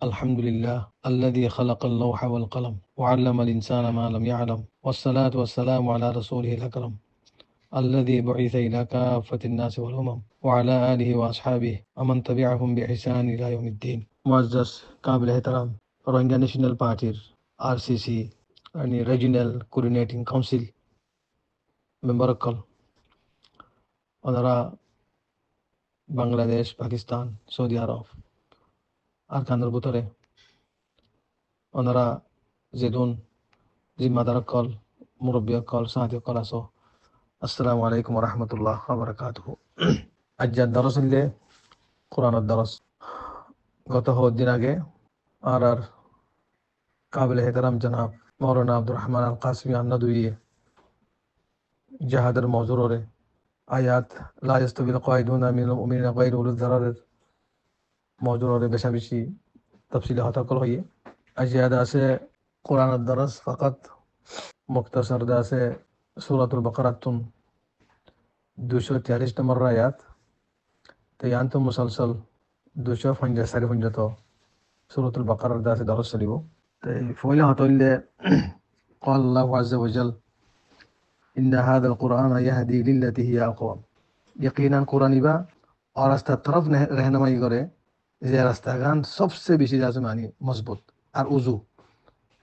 الحمد لله الذي خلق اللوح والقلم وعلم الإنسان ما لم يعلم والصلاة والسلام على رسوله الأكرم الذي بعث إلى كافة الناس والأمم وعلى آله وأصحابه ومن تبعهم بإحسان إلى يوم الدين. معزز قابل احترام روهingya national পার্টির RCC يعني regional coordinating council member সকল, ওনারা বাংলাদেশ, পাকিস্তান, সৌদি আরব আর কান্দার ভিতরে ওনারা যেদুন জিম্মাদার সকল, মুরব্বী সকল, সাথী সকল আসো, আসসালামু আলাইকুম ওয়া রাহমাতুল্লাহ ওয়া বারাকাতুহু। আজ্জার দরস হইলে কোরআনের দরস। গত দিন আগে আর কাবিল এহতারাম জনাব মৌলানা আব্দুর রহমান আল কাসিমি আন্নাদুইয়ে জাহাদের মজুরে আয়াত লা ইয়াস্তাবিল কায়দুনা মিনাল মুমিনিনা গায়রু উলিল যারারের মজুরে বেশা বেশি তফসিলে হতাকল হইয়ে আজিয়াদা আছে কোরআনের দরস ফাকাত মুক্তাসার দা আছে সূরাতুল বাকারাতুন 243 নম্বর আয়াত তায়ান্ত মুসালসল 250 তো সূরাতুল বাকারার দা আছে দরস চলিব। তাই ফয়লা হতইলে قال الله عز وجل إن هذا القرآن يهدي للتي هي أقوم। यकीनन कुरानी बा और रास्ता तरफ रहनुमाई करे যে রাস্তাগান সবচেয়ে বেশি যাচ্ছে মানে মজবুত আর উজু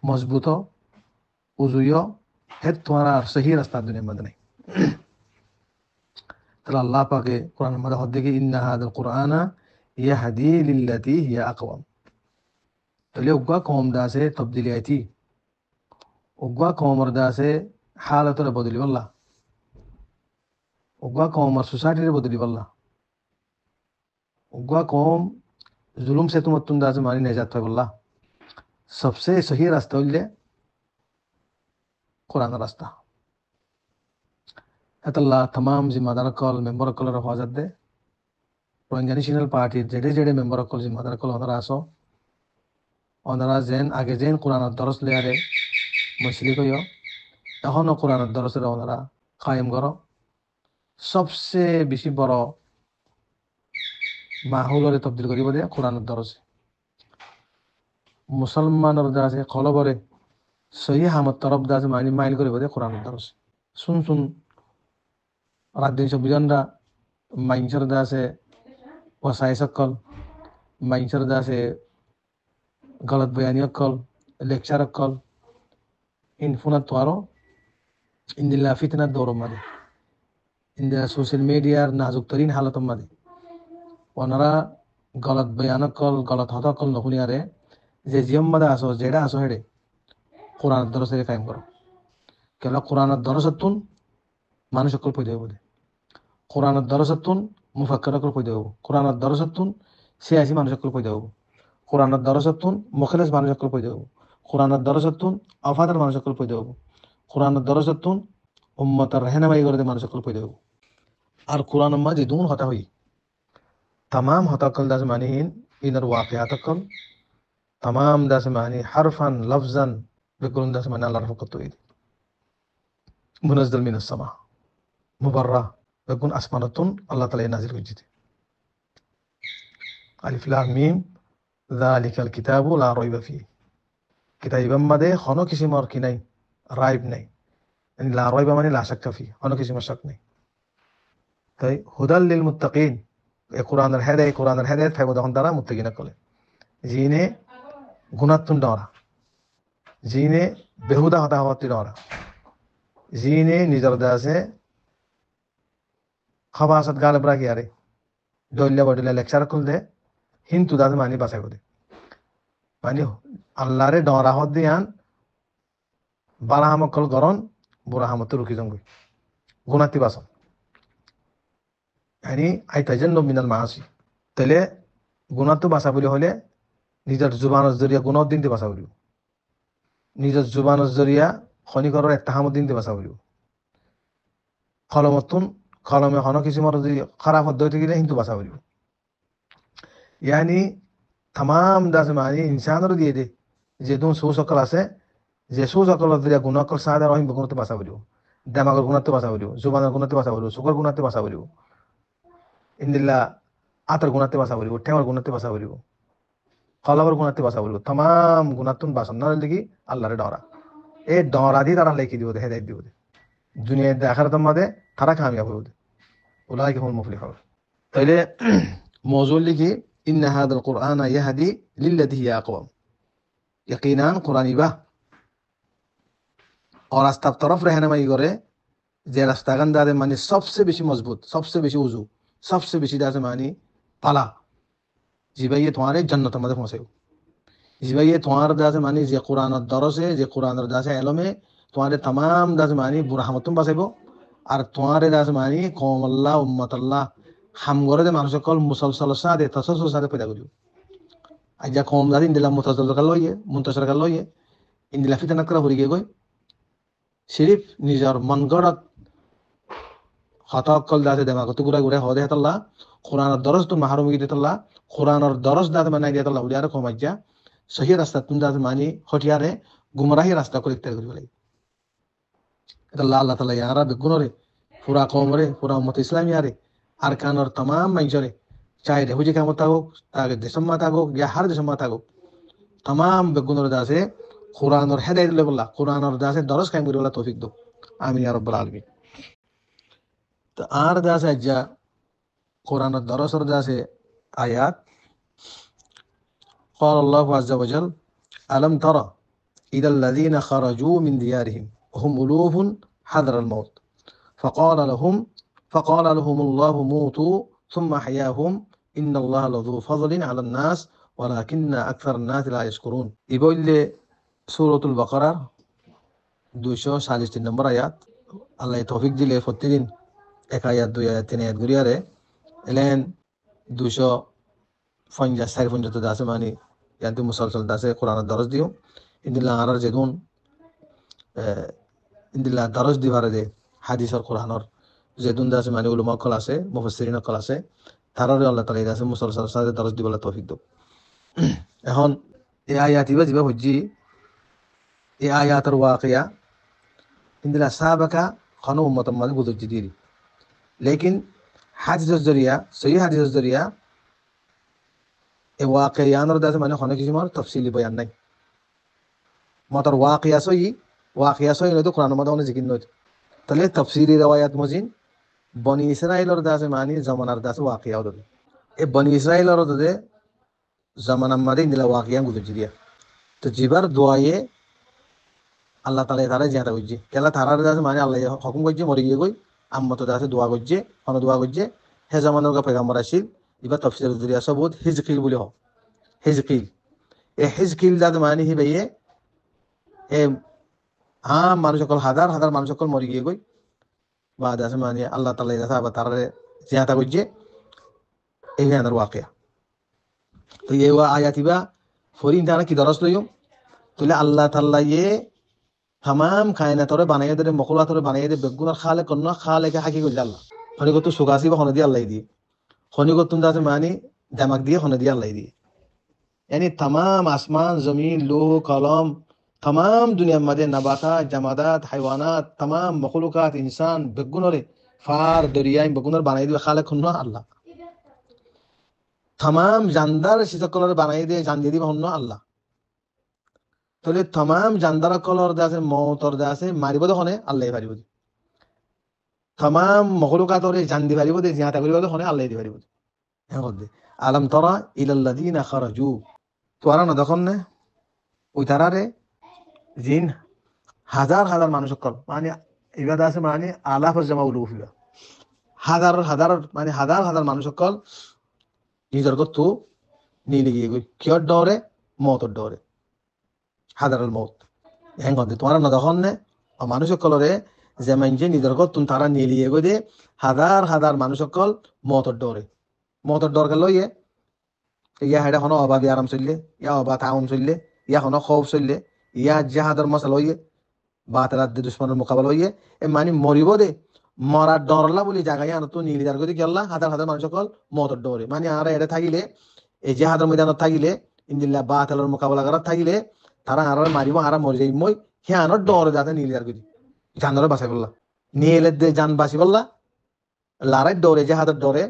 মজবুত উজুয় হে তোমার আর সহি রাস্তা দুনিয়ার মধ্যে নাই। তাহলে আল্লাহ পাকে কোরআন মধ্যে হদ দেখি ইন্না হাদাল কুরআনা ইয়াহদি লিল্লাতি হিয়া আকওয়াম। তাহলে উগা কওম দাসে তবদিলি আইতি, উগা কওমর দাসে হালাতর বদলি বল্লা, উগা কওমর সোসাইটির বদলি বল্লা, উগা কওম जुलूम से तुम दास मानी निजात है बल्ला। सबसे सही रास्ता हइले कुरान रास्ता। अतल्ला तमाम जिम्मेदार कल मेंबर कल हिफाजत दे रोहिंग्या ন্যাশনাল পার্টির जेडे जेडे मेंबर कल जिम्मेदार कल ওনারা আসো, ওনারা যেন আগে যেন কোরআনের দরস লেয়ারে মসলি কইও এখনো কোরআনের দরসের ওনারা কায়েম করো। সবচেয়ে বেশি বড় মাহৌলরে তবদিল করিব দিয়ে কোরআনের দরসে মুসলমানের দাসে কলবরে সহি হামত তরফ দাসে মাইল মাইল করিব দিয়ে কোরআনের দরসে শুন শুন রাত দিন সবিজনরা মাইনসর দাসে ওয়াসাই সকল মাইনসর দাসে গলত বয়ানি সকল লেকচার সকল ইনফুনাত তোয়ারো ইন্দিল্লা ফিতনাত দৌড় মাদে ইন্দিল্লা সোশ্যাল মিডিয়ার নাজুক তরিন হালত মাদে ওনারা গলত বয়ান সকল গলত হত সকল নহুনিয়ারে যে জিম্মাদা আসো যেটা আসো হেডে কোরআনের দরসে কায়েম করো। কেন কোরআনের দরসতুন মানুষ সকল পয়দা হইব, কোরআনের দরসতুন মুফাক্কির সকল পয়দা হইব, কোরআনের দরসতুন সিয়াসি মানুষ সকল পয়দা হইব, কোরআনের দরসতুন মুখলিস মানুষ সকল পয়দা হইব, কোরআনের দরসতুন আফাদার মানুষ সকল পয়দা হইব, কোরআনের দরসতুন উম্মতের রাহনুমাই করে মানুষ সকল পয়দা হইব। আর কোরআন মাঝে দুন হতা হই तमाम हतकल दास मानिहीन इनर वाक़ियात कल तमाम दास मानी हरफन लफ्जन बिकुल दास मानी अल्लाह रफ़क़त हुई मुनज़्ज़ल मिनस समा मुबर्रा बिकुल असमानतुन अल्लाह ताला नाज़िल हुई थी। अलिफ लाम मीम ज़ालिकल किताबु ला रैब फ़ीह। किताब मदे खनो किसी मर की नहीं राइब नहीं, यानी ला रैब माने ला शक फ़ीह, खनो किसी में शक नहीं। तो हुदल लिल मुत्तक़ीन কোরআনের হেদায়েত থাকবে তখন তারা মুত্তাকিনা করে জিনে গুনাতুন ডরা, জিনে বেহুদা হতাহতি ডরা, জিনে নিজের দাসে খবাসত গালব রাখি আরে দলিয়া বডিলা লেকচার খুলতে হিন্দু দাস মানি বাসাই করে মানে আল্লাহরে ডরা হদ দিয়ান বালাহামকল গরন বুড়াহামত রুকি জঙ্গি গুনাতি বাসন यानी आई तजन्नुब मिनल मासी। तेले गुनाह तो बासा बोली होले निजर जुबान जरिया गुनाह दिन दे बासा बोली, निजर जुबान जरिया खनी करो इत्तहाम दिन दे बासा बोली, खलमतुन खलमे खनो किसी मर खराब हद होते गिले हिंदू बासा बोली। यानी तमाम दास मानी इंसान रो दिए दे जे दोन सो सकल आसे जे सो सकल जरिया गुनाह कर सादा रहिम गुनाह तो बासा बोली, दिमागर गुनाह तो बासा बोली, जुबान गुनाह तो बासा बोली, सुगर गुनाह तो बासा बोली, इंदिल्ला आतर गुनाते बासा बोलिबो, टेमर गुनाते बासा बोलिबो। খলাবার গুণাতে বাঁচা বলবো তাম গুণাতুন বাঁচানোর দিকে আল্লাহরে ডরা এই ডরা দিয়ে তারা লেখি দিব হেদায়ত দিব দুনিয়া দেখার তোমাদের তারা কামিয়াব হবে ওলাই কেমন মুফলি হবে তাইলে মজুর লিখি ইন্না হাদাল কুরআন ইয়াহদি লিল্লাতি হিয়া আকওয়াম ইয়াকিনান কুরআন ইবা और रास्ता तरफ रहनुमाई करे যে রাস্তাগান দাদে মানে সবচেয়ে বেশি মজবুত সবচেয়ে বেশি উজু সবচেয়ে বেশি দাদে মানে পালা জিবাইয়ে তোমারে জান্নাতের মধ্যে পৌঁছাইব জিবাইয়ে তোমার দাদে মানে যে কোরআনের দরসে যে কোরআনের দাসে এলমে তোমারে तमाम দাদে মানে বুরহামতুম বাঁচাইব আর তোমারে দাদে মানে কওম আল্লাহ উম্মত আল্লাহ হামগরে দে মানুষ সকল মুসলসল সাদে তাসাসুল সাদে পয়দা করিব আজা কওম দাদি ইনদিলা মুতাসাল কাল লইয়ে মুনতাশর কাল লইয়ে ইনদিলা ফিতনাত করা হরি গই সিরিফ নিজর মন গড়ত হতাকল দাতে দেমাগত গুড়া গুড়া হদে হাতাল্লাহ কোরআনের দরস তুন মাহরুম গিয়ে দিতাল্লাহ কোরআনের দরস দাতে মানাই দিতাল্লাহ উলিয়ারে কমাজ্জা সহি রাস্তা তুন দাতে মানি হটিয়ারে গুমরাহি রাস্তা করে ইত্যাদি করিব লাগে আল্লাহ আল্লাহ তাআলা ইয়ারা বেগুনরে পুরা কওমরে পুরা উম্মত ইসলামিয়ারে আর কানর तमाम মাইজরে চাই রে হুজি কামত হোক তাকে দেশম্মা থাকুক ইয়া হার দেশম্মা থাকুক तमाम বেগুনরে দাসে কোরআনের হেদায়েত লেবল্লাহ কোরআনের দাসে দরস কায়েম করিবল্লাহ তৌফিক দো আমিন ইয়া রাব্বাল আলামিন তো আর দাসে যা কোরআনের দরসর দাসে আয়াত قال الله عز وجل ألم ترى إلى الذين خرجوا من ديارهم وهم ألوف حذر الموت فقال لهم الله موتوا ثم أحياهم إن الله لذو فضل على الناس ولكن أكثر الناس لا يشكرون يقول لي سورة البقرة 240 নম্বর আয়াত আল্লাহ তৌফিক দিলে প্রতিদিন এক আয়াত দুই আয়াত তিন আয়াত ঘুরিয়ারে এলেন 250 দাসে মানে ইয়ান্তি মুসলসল দাসে কোরআনের দরস দিও ইন্দিল্লা আরার যেগুন ইন্দিল্লা দরস দিবারে দে হাদিসর কোরআনর যেদুন দাসে মানে উলমা কল আছে মুফাসসিরিন কল আছে তারারে আল্লাহ তাআলা দাসে মুসলসল সাথে দরস দিবলা তৌফিক দাও এখন এই আয়াত ইবা দিবা হজ্জি এই আয়াতের ওয়াকিয়া ইন্দিল্লা সাহাবাকা খানো উম্মতের মাঝে বুঝুজ্জি দিরি লেকিন হাদিসের জরিয়া সহি হাদিসের জরিয়া এই ওয়াকিয়ানোর দাসে মানে অনেক কিছু আমার তফসিলি বয়ান নাই মতর ওয়াকিয়া সই নয়তো কোরআনের মধ্যে অনেক জিকির নয়তো তাহলে তফসিলি রওয়ায়াত মজিন বনি ইসরাইলের দাসে মানে জমানার দাসে ওয়াকিয়াও দে এই বনি ইসরাইলের দে জমানার মাঝে ইন্দিলা ওয়াকিয়া বুঝুজ্জি দিয়া তো জিবার দোয়ায়ে আল্লাহ তাআলা তারা জিয়াতা করছে কেলা তারার দাসে মানে আল্লাহ হুকুম করছে মরে গিয়ে গই আম্মত দাসে দোয়া করছে কোন দোয়া করছে হে জামানার পয়গম্বর আসিল ইবা তাফসীরের জরিয়া সবুত হিজকিল বলি হ হিজকিল এ হিজকিল দাদ মানে হি ভাইয়ে এ মানুষ সকল হাজার হাজার মানুষ সকল মরে গিয়ে গই বা দাসে মানে আল্লাহ তাআলা দাসে আবার তারারে জিয়াতা করছে এই আনার ওয়াকিয়া তো এই আয়াতিবা ফরিন তারা কি দরস লইও তাহলে আল্লাহ তাআলা तमाम कायनातरे बानाइए दे मखलुकातरे बानाइए दे बेगुनार खाले कन्ना खाले के हाकी गल अल्लाह खनि को तो सुगासी बा खनि दी अल्लाह दी खनि को तुम दासे मानी दिमाग दिए खनि दी अल्लाह दी यानी तमाम आसमान जमीन लोह कलम तमाम दुनिया मदे नबाता जमादात हैवानात तमाम मखलुकात इंसान बेगुनारे फार दरिया बेगुनार बानाइए दे खाले कन्ना अल्लाह तमाम जानदार सितकलर बानाइए दे जान दी बहन्ना अल्लाह তাহলে तमाम জানদারা কলর দাসে মওতর দাসে মারিব দখনে আল্লাহ পারিব तमाम মখলুকাতরে জান দি পারিব দে জিয়াতা করিব দখনে আল্লাহ দি পারিব হ্যাঁ কদে আলম তারা ইলাল্লাযিনা খারাজু তোরা না দখনে ওই তারারে জিন হাজার হাজার মানুষ কল মানে ইবাদা আছে মানে আলাফ জামা উলুফিয়া হাজার হাজার মানে হাজার হাজার মানুষ কল নিজের কত নিয়ে গিয়ে কিয়র ডরে মওতর ডরে হাদারুল মউত হ্যাঁ গদে তোমার না দখনে মানুষ সকলরে যে মানছে নিজের কত তারা নিয়ে লিয়ে গদে হাজার হাজার মানুষ সকল মওতর ডর গেল ইয়া হেডা হনো অবাদি আরাম চললে ইয়া অবা তাউন চললে ইয়া হনো খৌফ চললে ইয়া জাহাদার মশাল হইয়ে বা তারা দুশ্মনের মোকাবেলা হইয়ে এ মানে মরিব দে মরার ডরলা বলি জায়গায় আনো তো নিয়ে যার গদি কি আল্লাহ হাজার হাজার মানুষ সকল মওতর ডরে মানে আর এটা থাকিলে এই জাহাদার ময়দানত থাকিলে ইনদিল্লাহ বা তালার মোকাবেলা করার থাকিলে তারা আর মারিব আর মরে যাই মই হে আনর ডরে যাতে নিলে আর গদি জানরে বাঁচাই বললা নিয়ে এলে দে জান বাঁচি বললা লারাই ডরে জাহাদার ডরে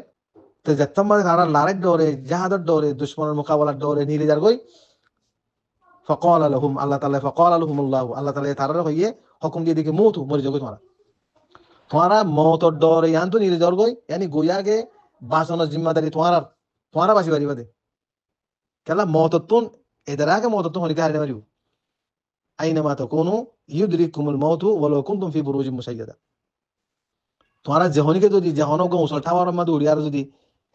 তো যেতাম মানে তারা লারের ডরে জাহাদের ডরে দুশ্মনের মোকাবেলার ডরে নিলে যার গই ফকাল আলহুম আল্লাহ তাআলা ফকাল আলহুমুল্লাহ আল্লাহ তাআলা তারা হইয়ে হুকুম দিয়ে দিকে মৌত মরে যাবে তোমরা তোমারা মৌতর ডরে ইয়ান তো নিলে যার গই यानी গোয়াগে বাঁচানোর জিম্মাদারি তোমারা বাসি বাড়ি বাদে কেলা মৌততুন এদারাকে মৌততুন হলিকে হারিয়ে মারিও আইনামা তাকুনু ইউদরিকুমুল মাউতু ওয়ালাউ কুনতুম ফি বুরুজিন মুশাইয়াদা তোমারা যেহনিকে যদি যেহনক মুসল টাওয়ার মধ্যে উড়ি আর যদি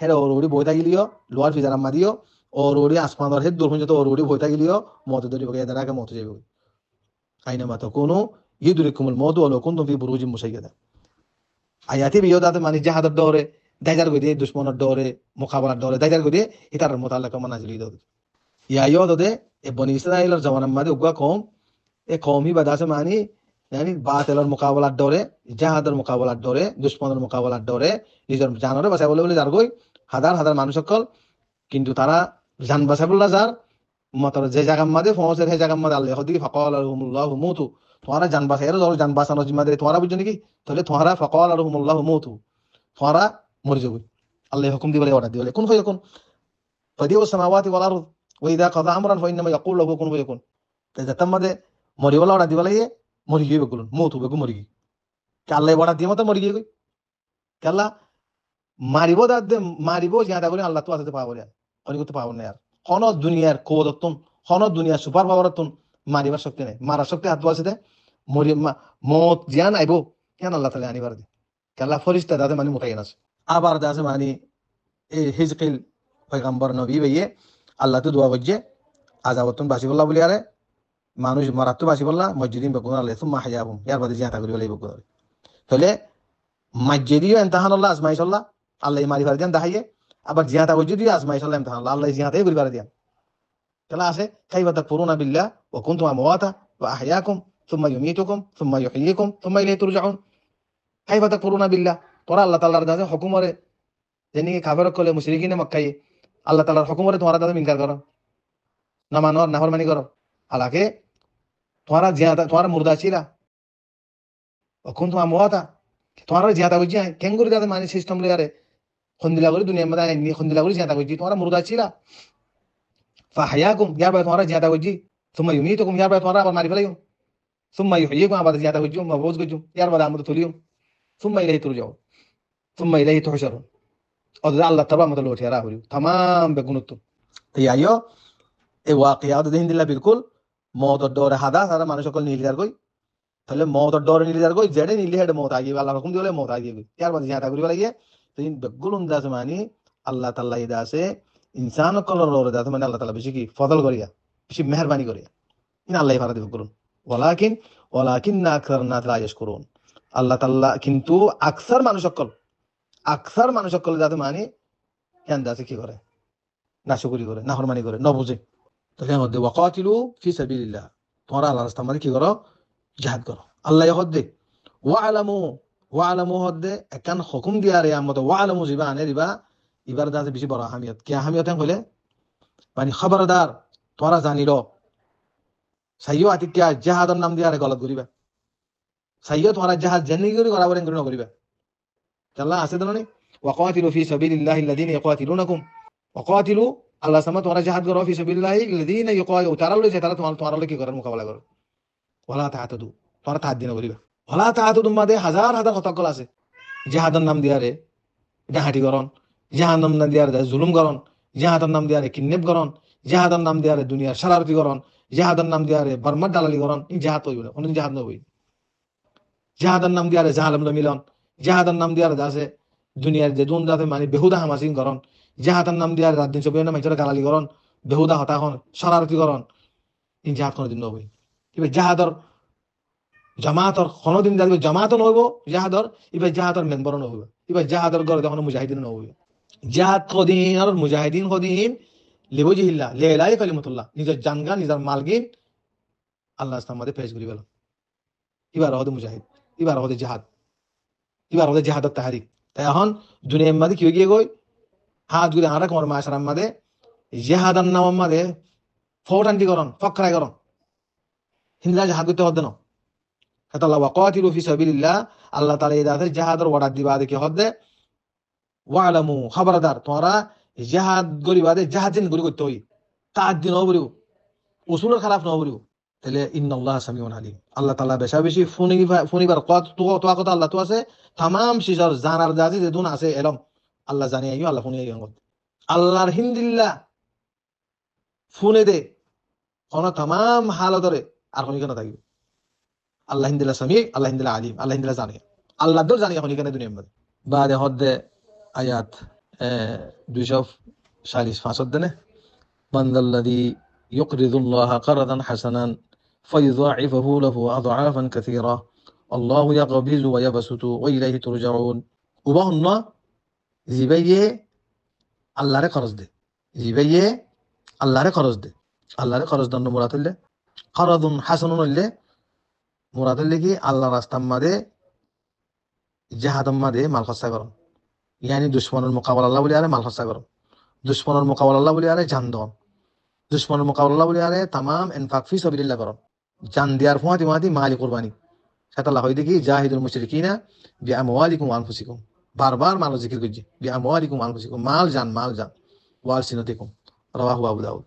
হেরে ওরুড়ি বইতা গিলিও লোয়ার ফিজার মাদিও ওরুড়ি আসমানর হেদ দূর হইতো ওরুড়ি বইতা গিলিও মত দরি বগে এদারাকে মত যাইবে আইনামা তাকুনু ইউদরিকুমুল মাউতু ওয়ালাউ কুনতুম ফি বুরুজিন মুশাইয়াদা আয়াতি বিয়দাতে মানে জাহাদের ডরে দাইজার গদি দুশমনের ডরে মোকাবেলার ডরে দাইজার গদি ইতার মোতালাকা মানাজিলি দদ ইয়া ইয়দে এ বনি ইসরাইলের জামানার মধ্যে উগা কম এ কওমি বাদাসে মানে यानी বাতিলের মোকাবেলার ডরে জাহাদের মোকাবেলার ডরে দুশমনের মোকাবেলার ডরে নিজের জানরে বাঁচাই বলে যার গই হাজার হাজার মানুষ সকল কিন্তু তারা জান বাঁচাই বললা যার মতর যে জায়গার মধ্যে পৌঁছে সেই জায়গার মধ্যে আল্লাহ হদি ফাকাল আলহুমুল্লাহু মুতু তোমরা জান বাঁচাই এর জান বাঁচানোর জিম্মাদারি তোমরা বুঝছো নাকি তাহলে তোমরা ফাকাল আলহুমুল্লাহু মুতু তোমরা মরে যাবে আল্লাহ হুকুম দিবলে অর্ডার দিবলে কোন হয় কোন ফাদিউ সামাওয়াতি ওয়াল আরদ ওয়া ইযা কাযা আমরান ফাইন্নামা ইয়াকুল লাহু কুন ফায়াকুন তাই তাম্মাদে মরি বলা অর্ডার দিবলে মরি গিয়ে বেগুন মৌত বেগু মরি গিয়ে কাল্লাই বড়া দিয়ে মতো মরি গিয়ে গই কাল্লা মারিব দাদ মারিব জিয়াদা করে আল্লাহ তো আসতে পাবো না অনেক করতে পাবো না আর হন দুনিয়ার কোদতন হন দুনিয়ার সুপার পাওয়ারতন মারিবার শক্তি নাই মারার শক্তি হাত আছে মরি মত জিয়ান আইব কেন আল্লাহ তাআলা আনিবার দি কাল্লা ফরিস্তা দাদে মানে মুতাইন আছে আবার দাসে মানে এই হিজকিল পয়গম্বর নবী ভাইয়ে আল্লাহ তো দোয়া করছে আজাবতন বাসিবুল্লাহ বলি আরে মানুষ মারাত্ম বাসি বললা মসজিদিন বেগুন আল্লাহ সুম্মা হায়াবুম ইয়ার বাদে জিয়াতা করি বলাই বেগুন তাহলে মসজিদিও ইমতিহান আল্লাহ আজমাইশাল্লাহ আল্লাহ মারি ফার দেন দাহাইয়ে আবার জিয়াতা মসজিদিও আজমাইশাল্লাহ ইমতিহান আল্লাহ জিয়াতাই করি ফার দেন তাহলে আছে কাইফা তাকফুরুনা বিল্লাহ ওয়া কুনতুম আমওয়াতা ওয়া আহইয়াকুম সুম্মা ইউমীতুকুম সুম্মা ইউহয়িকুম সুম্মা ইলাইহি তুরজাউন কাইফা তাকফুরুনা বিল্লাহ তোরা আল্লাহ তাআলার দাসে হুকুমরে যেনি কাফের কলে মুশরিকিনে মক্কায় আল্লাহ তাআলার হুকুমরে তোরা দাদা ইনকার করো না মানো নাফরমানি করো আলাকে তোরা জিয়াদা তোরা মুর্দা ছিলা এখন তোমার মোয়াতা তোরা জিয়াদা বুঝি কেঙ্গুরি দাদা মানে সিস্টেম রে খন্দিলা করে দুনিয়া মধ্যে আইনি খন্দিলা করে জিয়াদা বুঝি তোরা মুর্দা ছিলা ফাহায়াকুম ইয়ার বাই তোরা জিয়াদা বুঝি সুম্মা ইউমীতুকুম ইয়ার বাই তোরা আবার মারি ফেলাইও সুম্মা ইউহয়িকুম আবার জিয়াদা বুঝি মাবুজ গুজু ইয়ার বাদ আমদ তুলিও সুম্মা ইলাইহি তুরজাউন সুম্মা ইলাইহি তুহশারুন অদ আল্লাহ তাআলা মত লোটিয়ারা হইও तमाम বেগুনত ইয়াইও এই ওয়াকিয়া দেহিন দিলা বিলকুল মৌতর ডরে হাদা সারা মানুষ সকল নীলিদার গই তাহলে মৌতর ডরে নীলিদার গই জেডে নীলি হেড মৌত আগিয়ে আল্লাহ হুকুম দিলে মৌত আগিয়ে ইয়ার বাদে জিয়াতা করি লাগিয়ে তো ইন বেগুলুন দাস মানে আল্লাহ তাআলা ইদা আছে ইনসান কলর ডরে দাস মানে আল্লাহ তাআলা বেশি কি ফজল করিয়া বেশি মেহেরবানি করিয়া ইন আল্লাহ ফারা দিবে করুন ওয়ালাকিন আকসার নাস লা ইয়াশকুরুন আল্লাহ তাআলা কিন্তু আকসার মানুষ সকল দাস মানে কেন দাস কি করে নাশকরি করে নাফরমানি করে না বুঝে তাহলে মধ্যে ওয়াকাতিলু ফি সাবিলিল্লাহ তোমরা আল্লাহর রাস্তায় মানে কি করো জিহাদ করো আল্লাহ হদ্দে ওয়ালামু হদ্দে একান হুকুম দিয়া রে আমত ওয়ালামু জিবা আনে রিবা ইবার দাসে বেশি বড় আহমিয়ত কি আহমিয়ত হলে মানে খবরদার তোমরা জানিলো সাইয়্যু আতিকিয়া জিহাদের নাম দিয়া রে গলত করিবা সাইয়্যু তোমরা জিহাদ জানি করি করাবর এঙ্গুরি না করিবা আল্লাহ আছে দলনি ওয়াকাতিলু ফি সাবিলিল্লাহি আল্লাযিনা ইয়াকাতিলুনাকুম ওয়াকাতিলু আল্লাহ সামা তোমরা জিহাদ করো ফি সাবিলিল্লাহি আল্লাযিনা ইয়াকাতিলু তারা লইছে তারা তোমরা কি করার মোকাবেলা করো ওয়ালা তাআতাদু তোমরা তাআদ্দিনা করিবা ওয়ালা তাআতাদু মাদে হাজার হাজার হতাকল আছে জিহাদের নাম দিয়া রে ডাহাটি করন জিহাদের নাম দিয়া রে জুলুম করন জিহাদের নাম দিয়া রে কিডন্যাপ করন জিহাদের নাম দিয়া রে দুনিয়ার শারারতি করন জিহাদের নাম দিয়া রে বর্মার দালালি করন এই জিহাদ হইব না কোন জিহাদ না হই জিহাদের নাম দিয়া রে জাহালাম মিলন জিহাদের নাম দিয়া রে আছে দুনিয়ার যে দুন দাতে মানে বেহুদা হামাসিং করন জিহাদের নাম দিয়া রাত দিন সবে না মাইচরা গালালি করন বেহুদা হতা হন শারারতি করন এই জিহাদ কোনদিন না হই এবার জাহাদর জামাতর কোনদিন যাবে জামাত নহব জাহাদর এবার জাহাদর মেম্বার নহব এবার জাহাদর গড় তখন মুজাহিদিন নহব জাহাদ কদিন আর মুজাহিদিন কদিন লিবজিহিল্লাহ লিলাই কালিমাতুল্লাহ নিজের জানগা নিজের মালগিন আল্লাহ সামনে পেশ করি গেল এবার হদে মুজাহিদ এবার হদে জাহাদ এবার হদে জাহাদত তাহরিক তাই এখন দুনিয়ার মধ্যে কি গিয়ে গই হাত গুলি আরেক মর মাশরাম মধ্যে জিহাদার নাম মধ্যে ফৌটান্টি করন ফকরাই করন হিন্দা জাহাদ করতে হদে না আল্লাহ ওয়াকাতিলু ফি সাবিলিল্লাহ আল্লাহ তাআলা ইদাতে জিহাদের ওয়াদা দিবা দেখে হদে ওয়ালামু খবরদার তোমরা জাহাদ গরিবাদে জাহাদ দিন গরি করতে হই তার দিন অবরিও উসুলের খারাপ না অবরিও তাহলে ইন্নাল্লাহ সামিউন আলিম আল্লাহ তাআলা বেশা বেশি ফুনিবার কত তো কথা আল্লাহ তো আছে তামাম শিজার জানার দাজি যে দুন আছে এলম আল্লাহ জানি আইও আল্লাহ ফুনি আইও আল্লাহর হিন্দিল্লাহ ফুনে দে কোন তামাম হালতরে আর কোন কেন থাকবে আল্লাহ হিন্দিল্লাহ সামি আল্লাহ হিন্দিল্লাহ আলিম আল্লাহ হিন্দিল্লাহ জানি আল্লাহ দর জানি এখন এখানে দুনিয়ার মধ্যে بعد هاد آيات 245 من ذا الذي يقرض الله قرضا حسنا فيضاعفه له أضعافا كثيرة الله يقبض ويبسط وإليه ترجعون وبهن زبيه الله রে খরচ দে জিবাইয়ে আল্লাহ রে খরচ দে আল্লাহ রে খরচ দন্ন মুরাদুল্লাহ قرض حسن হইলে মুরাদুল্লাহ কি আল্লাহ রাস্তার মাঝে জাহাদম মাঝে মাল খরচা করুন ইয়ানি দুশমনের মোকাবেলা আল্লাহ বলি আরে মাল খরচা করুন দুশমনের মোকাবেলা আল্লাহ বলি আরে জান দন দুশমনের মোকাবেলা আল্লাহ বলি আরে তামাম ইনফাক ফি সাবিলিল্লাহ করুন জান দিয়ার ফুয়াতি মালি কুরবানি সেটা আল্লাহ দেখি জাহিদুল মুশরিকিনা বিআমওয়ালিকুম ওয়া আনফুসিকুম বারবার মাল জিকির করছে বিআমওয়ালিকুম ওয়া আনফুসিকুম মাল জান ওয়াল সিনাতিকুম রাওয়াহু আবু দাউদ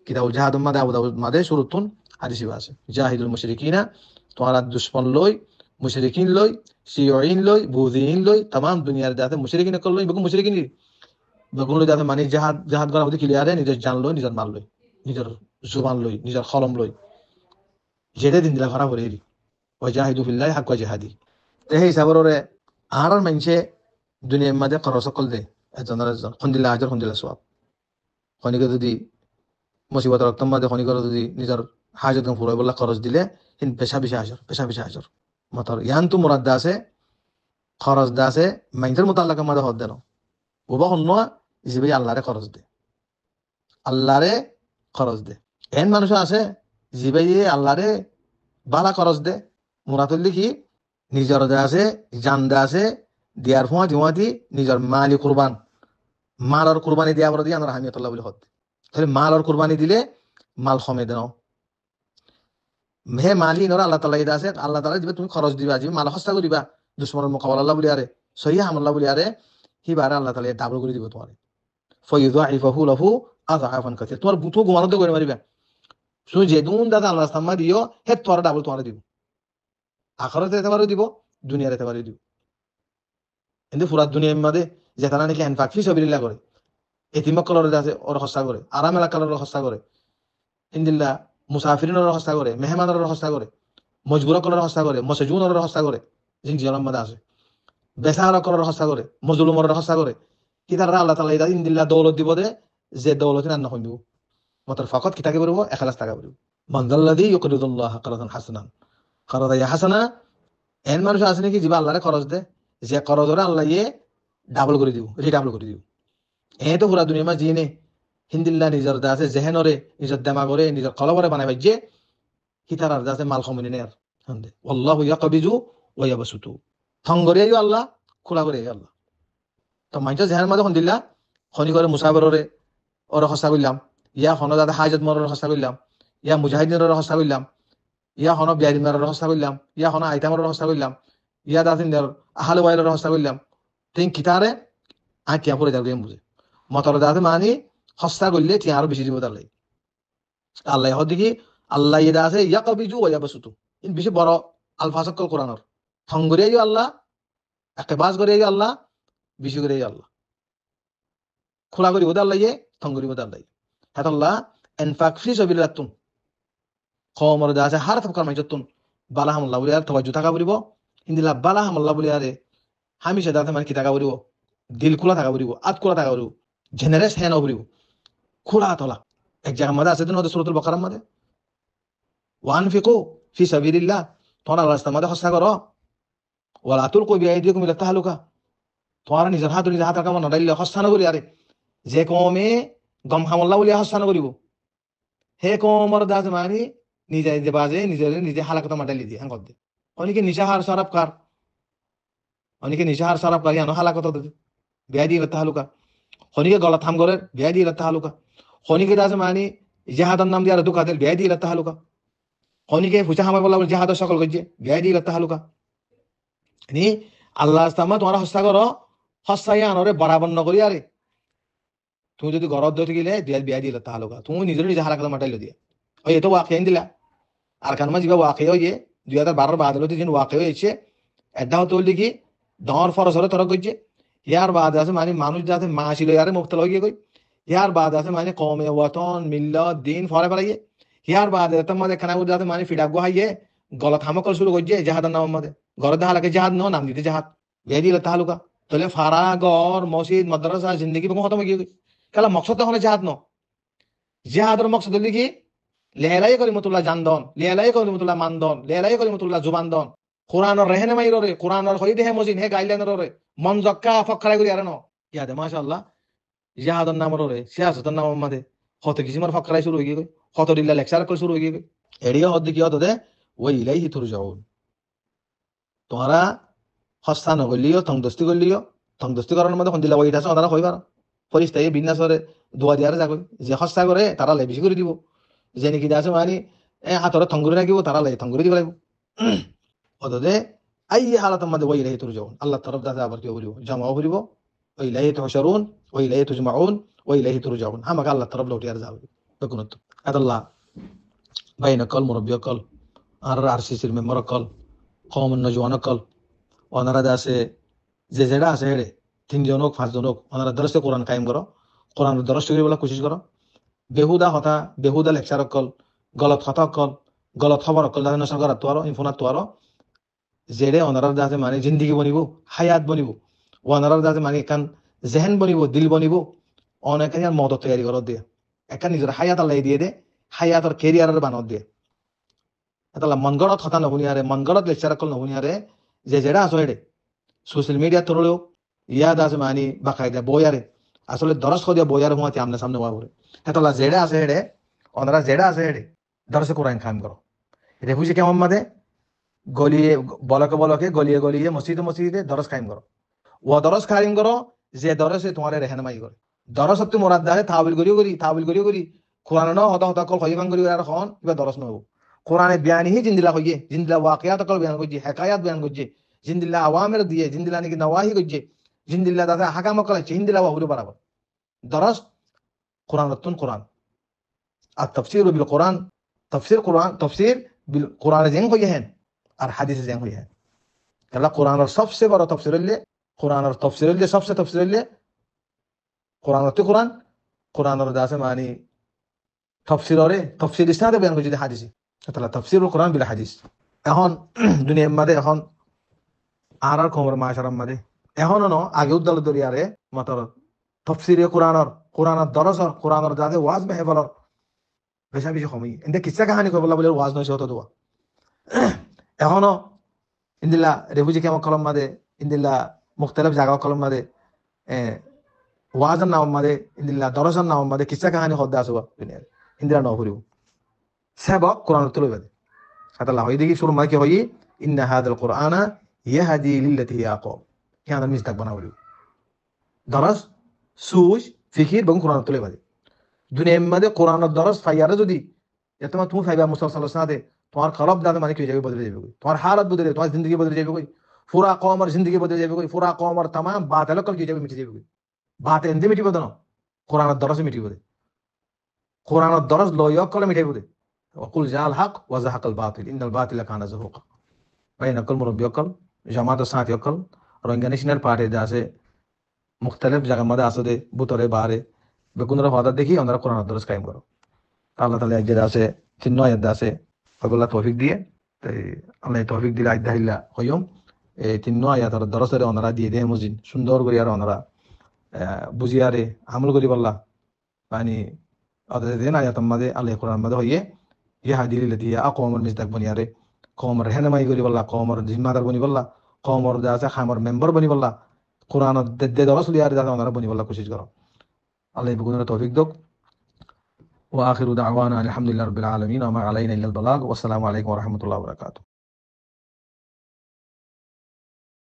কিতাবুল জিহাদুম মাদে আবু দাউদ মাদে শুরুতুন হাদিস আছে জাহিদুল মুশরিকিনা তোমরা দুশমন লই মুশরিকিন লই শিয়ইন লই বুযিন লই तमाम দুনিয়ার দাতে মুশরিকিন কল লই বকু মুশরিকিন বকু লই দাতে মানে জাহাদ করা হতে ক্লিয়ারে নিজের জান লই নিজের মাল লই নিজের জুবান লই নিজের কলম লই যেটা দিন দিলা ভরা করে দি ওয়াজাহিদু ফিল্লাহি হাক্কা জিহাদি এই হিসাবরে আর মানছে দুনিয়ার মধ্যে খরচ কল দে একজনের খন্দিল্লাহ আজর খন্দিল্লাহ সওয়াব খনিকে যদি মুসিবত রক্তম মধ্যে খনিকে যদি নিজের হাজত পুরো বলা খরচ দিলে হিন পেশা আজর মতর ইয়ান্তু মুরাদ দাসে খরচ দাসে মাইন্দের মুতাল্লাকা মাদে হদ দেন ওবা হন্ন জিবে আল্লাহরে খরচ দে এন মানুষ আছে জিবে আল্লাহরে বালা খরচ দে মুরাদুল্লি কি নিজের দাসে জান দাসে দিয়ার ফুয়াতি নিজের মালি কুরবান মালর কুরবানি দিয়া বড় দিয়া আমরা হামিয়াতুল্লাহ বলি হদ তাহলে মালর কুরবানি দিলে মাল কমে দেন হে মালি নরা আল্লাহ তাআলা ইদা আছে আল্লাহ তাআলা দিবে তুমি খরচ দিবা জিবে মাল খরচ করিবা দুশমনের মোকাবেলা আল্লাহ বলি আরে সহিহ আল্লাহ বলি আরে হিবারে আল্লাহ তাআলা ডাবল করে দিব তোমারে ফায়ুযাইফাহু লাহু আযআফান কাসীর তোমার বুতো গুমানো করে মারিবা শুনো যে দুন দাদা আল্লাহ সাম্মা দিও হে তোর ডাবল তোমারে দিব আখিরাতে এতবারও দিব দুনিয়াতে এতবারও দিব কিন্তু পুরা দুনিয়ার মধ্যে যেখানে নাকি ইনফাক ফি সাবিলিল্লাহ করে এতিম কলর আছে ওর খরচা করে আরাম এলাকার খরচা করে ইনদিল্লাহ মুসাফিরিনের খরচা করে মেহমানের খরচা করে মজবুর করার খরচা করে মসজুনের খরচা করে জিন জিয়ার মধ্যে আছে বেসাহারা করার খরচা করে মজলুমের খরচা করে কি তারা আল্লাহ তাআলা ইদা ইনদিল্লাহ দৌলত দিব দে যে দৌলত না না হইব মাত্র ফাকাত কি থাকে বলবো ইখলাস টাকা বলবো মানজাল্লাযী ইউকরিদুল্লাহ কারদান হাসানান কারদা ইয়া হাসানা এন মানুষ আছে নাকি জিবা আল্লাহরে খরচ দে যে খরচ ধরে আল্লাহ ইয়ে ডাবল করে দিব রিডাবল করে দিব এ তো পুরা দুনিয়া মা জিনে হিন্দিল্লাহ নিজের দাসে জেহেনরে নিজের দেমাগরে নিজের কলবরে বানাই বাজ্যে হিতারার দাসে মাল খমিনে নেয়ার হন্দে আল্লাহু ইয়াকবিজু ওয়া ইয়াবসুতু থঙ্গরে আইও আল্লাহ খোলা করে আইও আল্লাহ তো মাইজা জেহেন মাঝে হন্দিল্লাহ খনি করে মুসাফিররে ওর খসা কইলাম ইয়া হন দাদা হাজত মরর খসা কইলাম ইয়া মুজাহিদিনের খসা কইলাম ইয়া হন বিয়াদিনের খসা কইলাম ইয়া হন আইতামর খসা কইলাম ইয়া দাসিনদের আহলে ওয়াইলের খসা কইলাম তিন কিতারে আকিয়া পড়ে যাবে বুঝে মতর দাসে মানি খসা কইলে তি আরো বেশি দিব তালাই আল্লাহ হদিকি আল্লাহ ইদা আছে ইয়াকবিজু ওয়া ইয়াবসুতু ইন বেশি বড় আলফাসাক্কল কোরআনের থঙ্গরে আইও আল্লাহ একবাজ করে আইও আল্লাহ বেশি করে আইও আল্লাহ খোলা করি ওদা আল্লাহ থঙ্গরি ওদা আল্লাহ হাত আল্লাহ ইনফাক ফি সাবিলিল্লাহ তুন কওমর দাসে হার তবকার মাইজতুন বালা হামল্লাহ বলি আর তওয়াজ্জু থাকা বলিব ইনদিল্লাহ বালা হামল্লাহ বলি আরে হামিশা দাসে মানে কি থাকা বলিব দিল খোলা থাকা বলিব আত খোলা থাকা বলিব জেনারেস হেন বলিব খোলা তলা এক জায়গা মধ্যে আছে দিন হতে সূরাতুল বাকারার মধ্যে ওয়ানফিকু ফি সাবিলিল্লাহ তোমরা রাস্তার মধ্যে খরচ করো ওয়ালা তুলকু বিআইদিকুম ইলা তাহলুকা তোমরা নিজের হাত কামনা নড়াইলে খরচ না করি আরে যে কমে গম হামল্লাহ বলি খরচ না করিব হে কমর দাস মানি নিজে যে বাজে নিজে হালাকত মাটাইলি দিয়ে হ্যাঁ করতে অনেকে নিশাহার শরাব কার ইয়ানো হালাকত বিআইদি ইলা তাহলুকা খনিকে গলা থাম করে বিআইদি ইলা তাহলুকা খনিকে দাস মানি জিহাদের নাম দিয়ে আর দুকা দেল বিআইদি ইলা তাহলুকা খনিকে ফুচা হামার বলা জিহাদ সকল করছে বিআইদি ইলা তাহলুকা নি আল্লাহ ইসলামা তোমরা হস্তা করো হসাই আনরে বরাবর নগরি আরে তুমি যদি ঘরত ধরে গেলে বিয়া বিয়া দিলে তাহলে তুমি নিজের নিজে হারাকাত মাটাইলো দিয়া ওই এত ওয়াকিয়ান দিলা আর কারণ যা ওয়াকিয়া হয়ে 2012 বাদলতে যেন ওয়াকিয়া হয়েছে এটা হতো লিখি দর ফরস হলে তরক করছে ইয়ার বাদ আছে মানে মানুষ যাতে মাসিল ইয়ারে মুক্তল হয়ে গই ইয়ার বাদ আছে মানে কমে ওয়াতন মিল্লত দিন ফরে ফেলাইয়ে ইয়ার বাদ আছে তোমাদের খানা যাতে মানে ফিডাক গোহাইয়ে গলত হামকল শুরু করছে জাহাদের নাম মধ্যে ঘরে হালাকে জাহাদ ন নাম দিতে জাহাদ বিয়া দিলে তাহলুকা তাহলে ফারা গর মসজিদ মাদ্রাসা জিন্দগি খতম হয়ে গই কালা মকসদ তখন জাহাদ ন জিহাদের মকসদ লিখি লেহলাই কলিমতুল্লাহ জানদন লেহলাই কলিমতুল্লাহ মানদন লেহলাই কলিমতুল্লাহ জুবানদন কোরআনের রেহেনামাই রে কোরআনের হইদে হে মজিন হে গাইডলাইন রে মন জক্কা ফকরাই করি আর ন ইয়াদে মাশাআল্লাহ জিহাদের নাম রে সিয়াসতের নাম মাদে কত কিসিমার ফকরাই শুরু হয়ে গই কত দিল্লা লেকচার করে শুরু হয়ে গই এড়িয়ে হদ কি হদ দে ওই ইলাইহি তুরজাউন তোমরা হস্তা নগলিও তংদস্তি করলিও তংদস্তি করার মধ্যে কোন দিলা ওই আছে ওনারা কইবার ফরিস্তাই বিন্যাসরে দোয়া দিয়ারে যাগই যে হস্তা করে তারা লাই বেশি করে দিব যে নাকি আছে মানে হাতরে থঙ্গুরি রাখিব তারা লাই থঙ্গুরি দিব লাগবে অতদে আই হালাত মধ্যে ওই ইলাইহি তুরজাউন আল্লাহ তরফ দাদা আবার কি বলিব জামাও করিব ওই ইলাইহি তুহশারুন ওই ইলাইহি তুজমাউন ওই ইলাইহি তুরজাউন আমাকে আল্লাহ তরফ লউটিয়ার যাবে বেকুনত আদাল্লাহ বাইনা কল মুরব্বিয়া কল আর আরসিসির মেম্বার কল কওমুন নজওয়ান কল ওনারা আছে যে যেটা আছে হেড়ে 3 জন হোক 5 জন হোক ওনারা দরসে কোরআন কায়েম করো কোরআনের দরস করি বলা কোশিশ করো বেহুদা হতা বেহুদা লেকচার কল গলত হতা কল গলত খবর কল দাদা নশা করা তোয়ারো ইনফোনাত তোয়ারো যেড়ে ওনারা দাতে মানে জিন্দিগি বনিব হায়াত বনিব ওনারা দাতে মানে কান জেহেন বনিব দিল বনিব অনেক মত তৈরি করো দিয়ে একটা নিজের হায়াত আল্লাহ দিয়ে দে হায়াতর কেরিয়ারের বানত দিয়ে এটা মনগড়ত হতা নহুনিয়ারে মনগড়ত লেকচার কল নহুনিয়ারে যে যেটা আছে হেড়ে সোশ্যাল মিডিয়া তোরলেও ইয়াদ আছে মানে বাকায়দা বইয়ারে আসলে দরস কদিয়া বইয়ারে হুয়াতে আমনে সামনে হওয়া পড়ে এটা যেটা আছে হেড়ে ওনারা যেটা আছে হেড়ে দরসে কোরআন কায়েম করো রেফুজি কেমন মাদে গলিয়ে বলকে গলিয়ে গলিয়ে মসজিদে মসজিদে দরস কায়েম করো ও দরস কায়েম করো যে দরসে তোমার রেহানামাই করে দরস হতে মোরাদ দাহে তাবিল করি কোরআন ন হতা হতা কল হইবাং করি আর খন কিবা দরস নহব কোরআনে বিয়ানিহি জিন্দিলা কইয়ে জিন্দিলা ওয়াকিয়াত কল বিয়ান করছে হেকায়াত বিয়ান করছে জিন্দিল্লা আওয়ামের দিয়ে জিন্দিল্লা নাকি নওয়াহি করছে জিন্দিল্লা দাদা হাকাম কলাইছে হিন্দিল্লা ওয়াহুরি বরাবর দরস কোরআন রত্তুন কোরআন আর তফসির বিল কোরআন তফসির বিল কোরআন জেং হইয়ে হেন আর হাদিসে জেং হইয়ে হেন তাহলে কোরআনের সবচেয়ে বড় তফসির হইলে কোরআনের তফসির হইলে সবচেয়ে তফসির হইলে কোরআন হতে কোরআনের দাসে মানে তফসির ইসনাদে বয়ান করছে হাদিসে তাহলে তফসির কোরআন বিল হাদিস এখন দুনিয়ার মাঝে এখন আর খবর মাশারাম মাঝে এখনো ন আগে উদ্দাল দরিয়ারে মতর তফসিরে কোরআনের দরসর কোরআনের দাদে ওয়াজ মেহেবলর বেশা বেশি কমি এতে কিচ্ছা কাহানি করবলা বলে ওয়াজ নয় হতো দোয়া এখনো ইন্দিল্লা রেফুজি কেমন কলম মাদে ইন্দিল্লা মুখতালিফ জায়গা কলম মাদে ওয়াজের নাম মাদে ইন্দিল্লা দরসের নাম মাদে কিচ্ছা কাহানি হদ্দা আসবা দুনিয়ার ইন্দিরা ন করিব সেবক কোরআন তুলে বেদে আল্লাহ হই দেখি শুরু মাকে হই ইন্না হাদাল কোরআনা ইয়াহদি লিল্লাতি হিয়া আকাম হিয়া মিস্তাক বানাবলি দরস সুজ ফিকির এবং কোরআন তুলে বেদে দুনিয়ার মধ্যে কোরআনের দরস ফাইয়ারে যদি এতমা তুমি ফাইবা মুস্তাফা সাল্লাল্লাহু আলাইহি ওয়াসাল্লাম তোমার খরব দাদা মানে কি যাবে বদলে যাবে তোমার হালত বদলে যাবে তোমার জিন্দগি বদলে যাবে পুরা কওমের জিন্দগি বদলে যাবে পুরা কওমের तमाम বাতিল কল কি যাবে মিটে যাবে বাতিল এন্তে মিটিব না কোরআনের দরস মিটিব কোরআনের দরস লয় কল মিটাইব وقل جاء الحق وزهق الباطل ان الباطل كان زهوقا بين كل مربي يقل جماعت সাথ يقل রোহিঙ্গা ন্যাশনাল পার্টি আছে মুখতালিফ জায়গা মধ্যে আছে বুতরে বারে বেগুনরা হদা দেখি আমরা কোরআন দরস কায়েম করো আল্লাহ তাআলা একদিন আছে চিহ্ন আয়াত আছে ওগুলা তৌফিক দিয়ে তাই আল্লাহ তৌফিক দিলে আইদাহিল্লা হইম এই চিহ্ন আয়াতের দরসরে ওনারা দিয়ে দেয় মসজিদ সুন্দর করে আর ওনারা বুঝিয়ারে আমল করি বললা মানে ওদের দেন আয়াত মধ্যে আল্লাহ কোরআন মধ্যে হইয়ে ইয়াহদি লিল্লাতি হিয়া আকাম মিজদাক বনিয়ারে কওমের রেহনামাই করি বললা কওমের জিম্মাদার বনি বললা কওমের যা আছে খামর মেম্বার বনি বললা কোরআন দে দরস লিয়ারে যা ওনারা বনি বললা কোশিশ করো আল্লাহ বেগুনরা তৌফিক দক وآخر دعوانا الحمد لله رب العالمين وما علينا إلا البلاغ والسلام عليكم ورحمة الله وبركاته